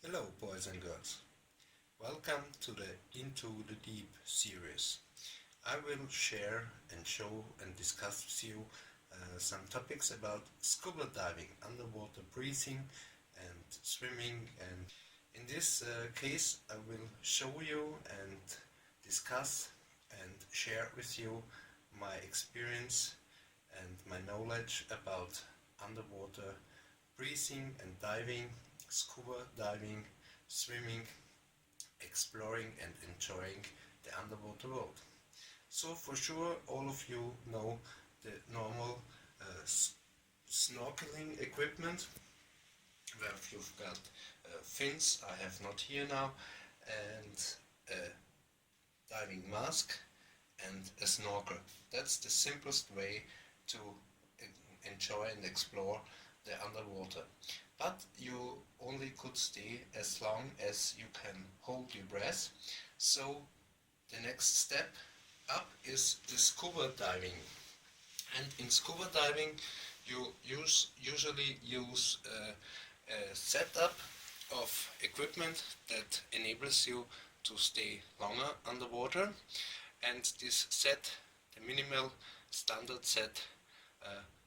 Hello boys and girls, welcome to the Into the Deep series. I will share and show and discuss with you some topics about scuba diving, underwater breathing and swimming, and in this case I will show you and discuss and share with you my experience and my knowledge about underwater breathing and diving, scuba diving, swimming, exploring and enjoying the underwater world. So for sure all of you know the normal snorkeling equipment where you've got fins, I have not here now, and a diving mask and a snorkel. That's the simplest way to enjoy and explore the underwater. But you only could stay as long as you can hold your breath. So the next step up is the scuba diving. And in scuba diving you usually use a setup of equipment that enables you to stay longer underwater, and this set, the minimal standard set,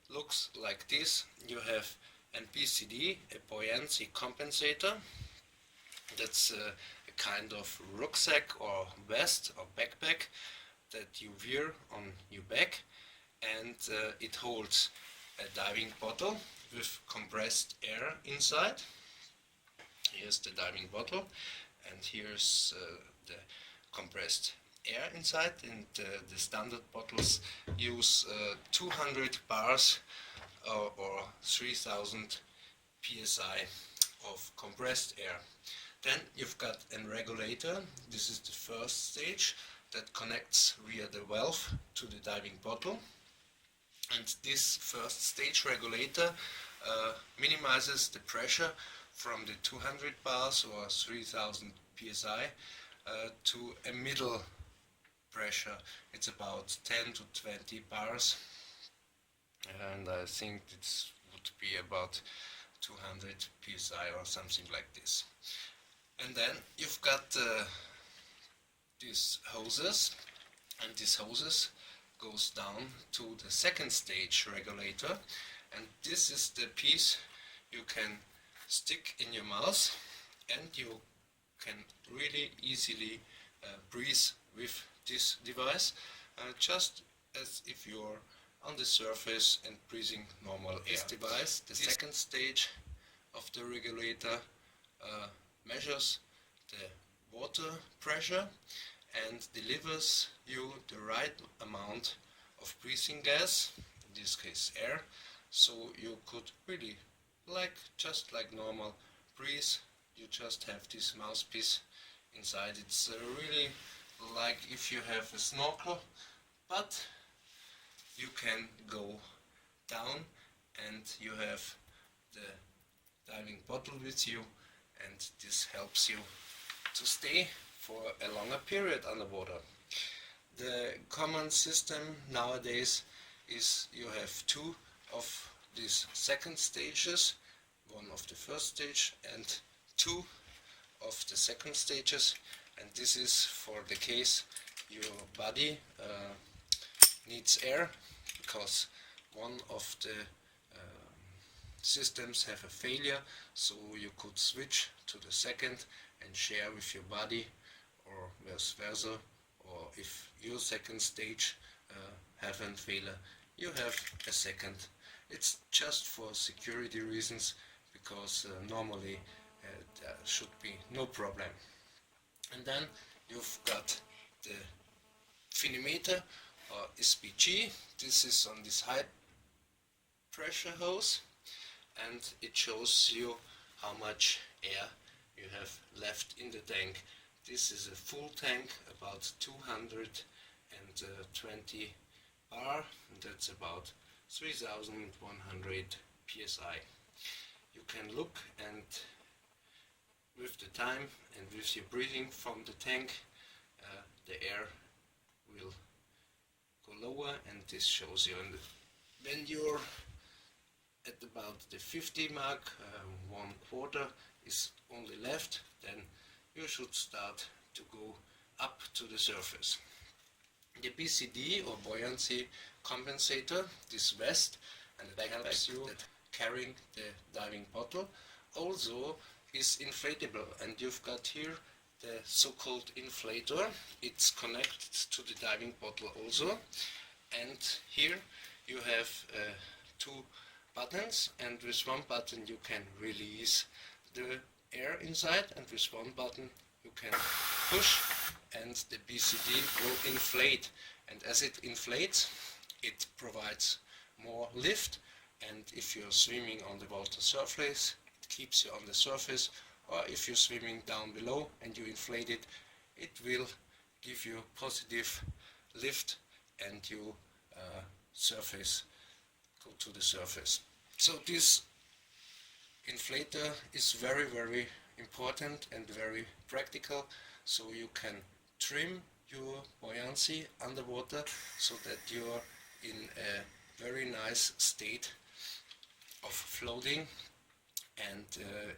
looks like this. You have an BCD, a buoyancy compensator. That's a kind of rucksack or vest or backpack that you wear on your back, and it holds a diving bottle with compressed air inside. Here's the diving bottle, and here's the compressed air inside, and the standard bottles use 200 bars or 3000 psi of compressed air. Then you've got a regulator. This is the first stage that connects via the valve to the diving bottle, and this first stage regulator minimizes the pressure from the 200 bars or 3000 psi to a middle pressure. It's about 10 to 20 bars, and I think it would be about 200 psi or something like this. And then you've got these hoses, and these hoses goes down to the second stage regulator, and this is the piece you can stick in your mouth, and you can really easily breathe with this device, just as if you're on the surface and breathing normal air. This device, the second stage of the regulator, measures the water pressure and delivers you the right amount of breathing gas, in this case air, so you could really, just like normal, breathe. You just have this mouthpiece inside. It's really like if you have a snorkel, but you can go down and you have the diving bottle with you, and this helps you to stay for a longer period underwater. The common system nowadays is you have two of these second stages, one of the first stage and two of the second stages, and this is for the case your body needs air, because one of the systems have a failure, so you could switch to the second and share with your body, or vice versa, or if your second stage have a failure, you have a second. It's just for security reasons, because normally there should be no problem. And then you've got the finimeter or SPG. This is on this high pressure hose, and it shows you how much air you have left in the tank. This is a full tank, about 220 bar, and that's about 3100 psi. You can look, and with the time and with your breathing from the tank, the air will go lower, and this shows you. And when you're at about the 50 mark, 1/4 is only left, then you should start to go up to the surface. The BCD or buoyancy compensator, this vest, and the helps you carrying the diving bottle, also is inflatable, and you've got here the so-called inflator. It's connected to the diving bottle also, and here you have two buttons, and with one button you can release the air inside, and with one button you can push and the BCD will inflate, and as it inflates it provides more lift, and if you're swimming on the water surface it keeps you on the surface, or if you're swimming down below and you inflate it, it will give you positive lift and you go to the surface. So this inflator is very important and very practical, so you can trim your buoyancy underwater so that you're in a very nice state of floating, and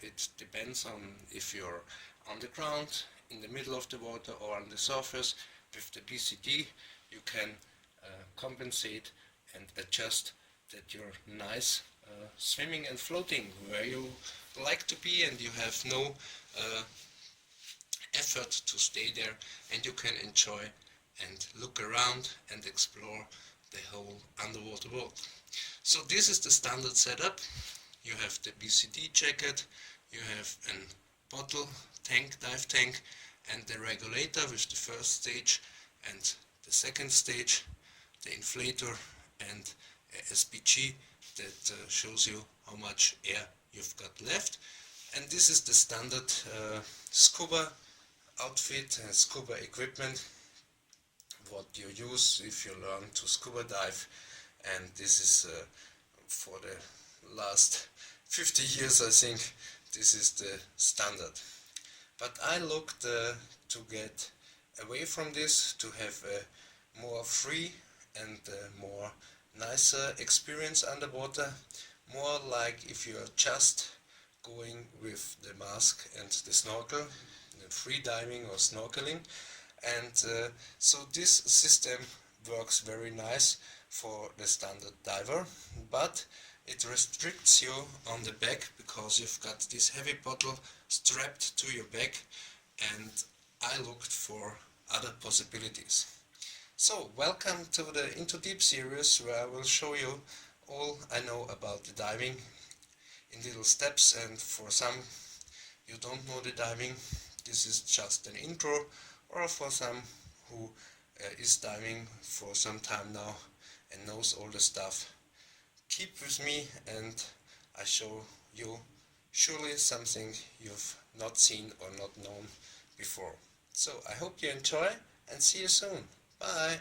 it depends on if you're on the ground, in the middle of the water, or on the surface. With the BCD you can compensate and adjust that you're nice swimming and floating where you like to be, and you have no effort to stay there, and you can enjoy and look around and explore the whole underwater world. So this is the standard setup. You have the BCD jacket, you have a bottle tank, dive tank, and the regulator with the first stage and the second stage, the inflator, and a SPG that shows you how much air you've got left. And this is the standard scuba outfit and scuba equipment what you use if you learn to scuba dive, and this is for the last 50 years I think this is the standard. But I looked to get away from this, to have a more free and more nicer experience underwater, more like if you are just going with the mask and the snorkel, free diving or snorkeling. And so this system works very nice for the standard diver, but it restricts you on the back because you've got this heavy bottle strapped to your back, and I looked for other possibilities. So welcome to the Into Deep series, where I will show you all I know about the diving in little steps, and for some you don't know the diving, this is just an intro, or for some who is diving for some time now and knows all the stuff. Keep with me and I show you surely something you've not seen or not known before. So I hope you enjoy and see you soon. Bye!